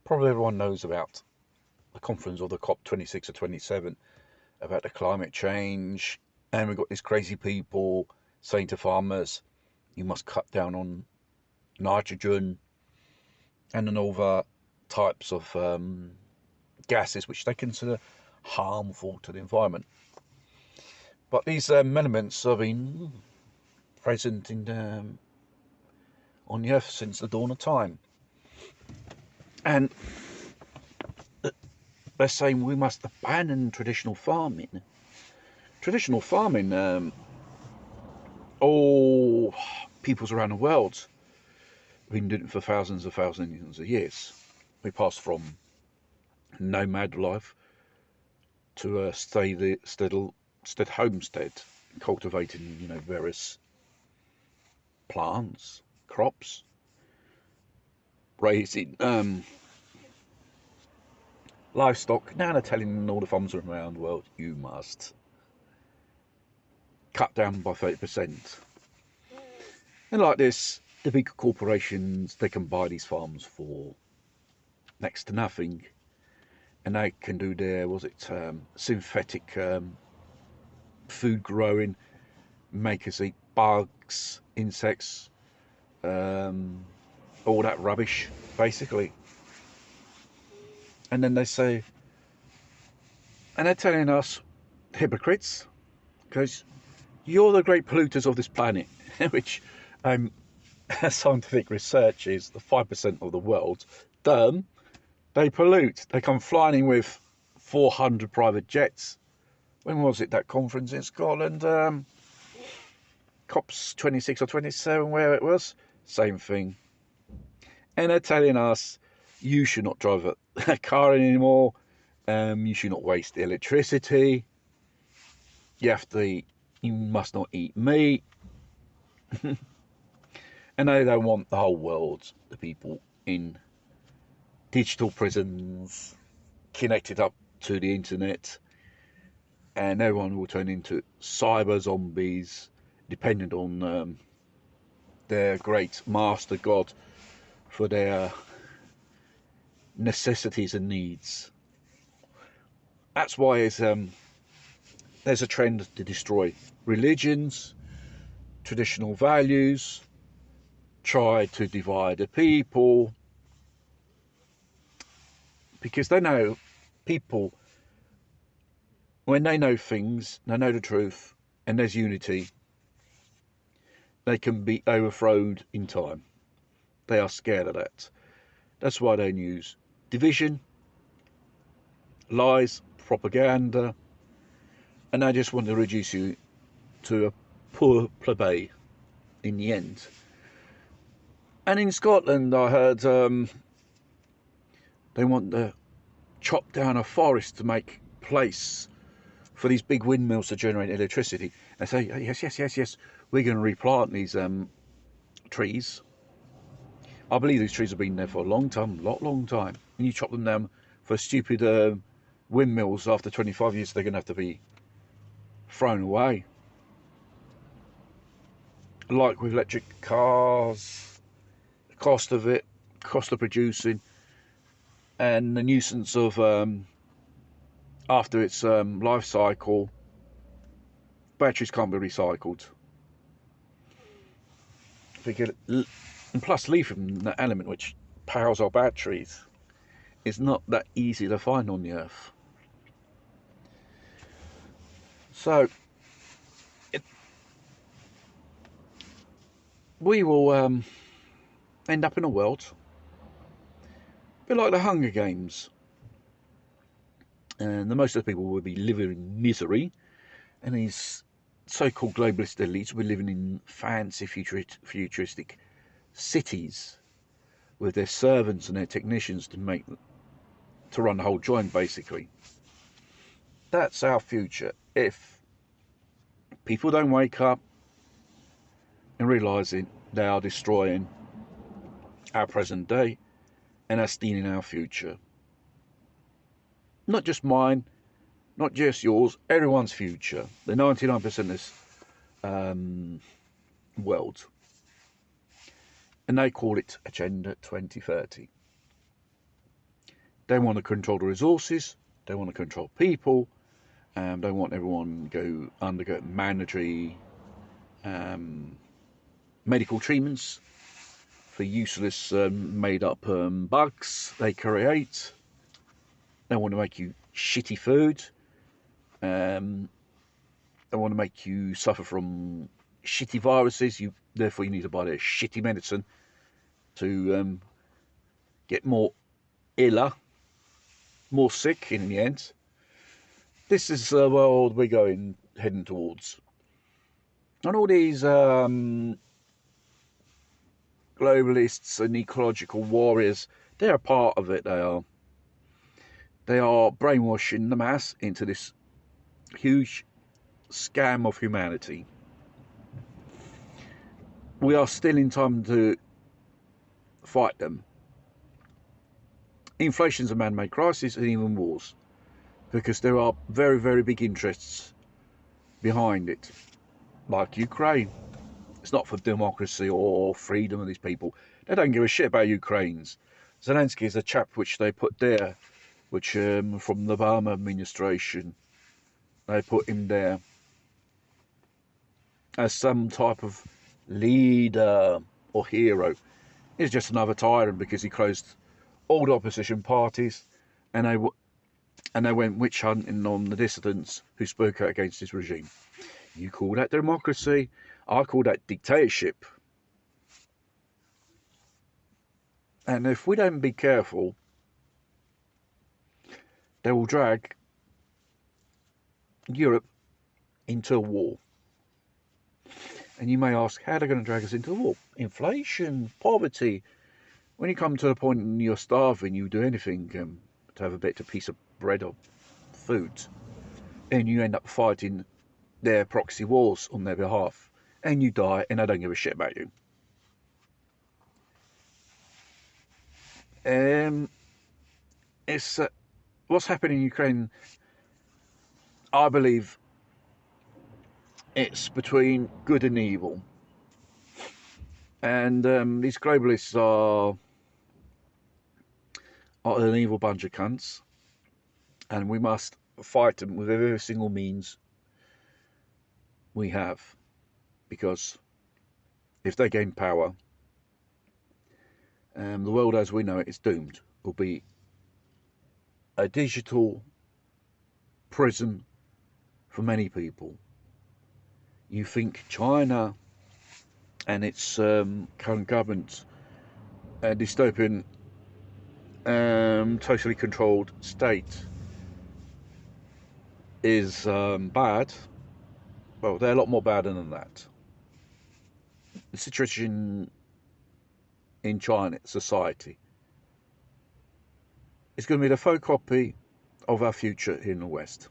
Probably everyone knows about the conference or the COP26 or 27 about the climate change. And we've got these crazy people saying to farmers, you must cut down on nitrogen and then other types of gases which they consider harmful to the environment. But these elements have been present on the earth since the dawn of time. And they're saying we must abandon traditional farming. Traditional farming, all peoples around the world have been doing it for thousands of years. We passed from nomad life to a steady homestead, cultivating, various plants, crops, raising livestock. Now they're telling all the farmers around the world, you must cut down by 30%. And like this, the big corporations, they can buy these farms for next to nothing, and they can do their, synthetic food growing, make us eat bugs, insects, all that rubbish, basically. And then they say, and they're telling us, hypocrites, because you're the great polluters of this planet, which scientific research is the 5% of the world. They pollute. They come flying in with 400 private jets. When was it, that conference in Scotland? COP's 26 or 27, where it was? Same thing. And they're telling us, you should not drive a car anymore. You should not waste electricity. You must not eat meat. And they don't want the whole world, the people in digital prisons, connected up to the internet, and everyone will turn into cyber zombies, dependent on their great master god for their necessities and needs. That's why there's a trend to destroy religions, traditional values, try to divide the people, because they know people, when they know things, they know the truth, and there's unity, they can be overthrown in time. They are scared of that. That's why they use division, lies, propaganda, and they just want to reduce you to a poor plebe in the end. And in Scotland, I heard they want to chop down a forest to make place for these big windmills to generate electricity. They say, yes, we're going to replant these trees. I believe these trees have been there for a long time. And you chop them down for stupid windmills after 25 years, they're going to have to be thrown away. Like with electric cars, the cost of it, cost of producing, and the nuisance of after its life cycle, batteries can't be recycled. And plus lithium, the element which powers our batteries, is not that easy to find on the earth. So we will end up in a world a bit like the Hunger Games, and the most of the people will be living in misery, and these so-called globalist elites will be living in fancy futuristic cities with their servants and their technicians to run the whole joint, basically. That's our future if people don't wake up and realising they are destroying our present day and are stealing our future. Not just mine, not just yours, everyone's future. The 99% of this world. And they call it Agenda 2030. They want to control the resources. They want to control people. They want everyone to undergo mandatory medical treatments for useless made-up bugs they create. They want to make you shitty food. They want to make you suffer from shitty viruses. Therefore, you need to buy their shitty medicine to get more iller, more sick in the end. This is the world we're heading towards. And all these globalists and ecological warriors, they're a part of it. They are brainwashing the mass into this huge scam of humanity. We are still in time to fight them. Inflation's a man-made crisis, and even wars, because there are very, very big interests behind it, like Ukraine. It's not for democracy or freedom of these people. They don't give a shit about Ukrainians. Zelensky is a chap which they put there, which from the Obama administration, they put him there as some type of leader or hero. He's just another tyrant because he closed all the opposition parties, and they went witch hunting on the dissidents who spoke out against his regime. You call that democracy? I call that dictatorship. And if we don't be careful, they will drag Europe into a war. And you may ask, how are they going to drag us into a war? Inflation, poverty. When you come to the point and you're starving, you do anything to have a piece of bread or food, and you end up fighting their proxy wars on their behalf, and you die, and they don't give a shit about you. It's what's happening in Ukraine. I believe it's between good and evil, and these globalists are an evil bunch of cunts, and we must fight them with every single means we have, because if they gain power, the world as we know it is doomed. It will be a digital prison for many people. You think China and its current government, a dystopian, totally controlled state, is bad? Well, they're a lot more bad than that. The situation in China society is going to be the photocopy of our future here in the West.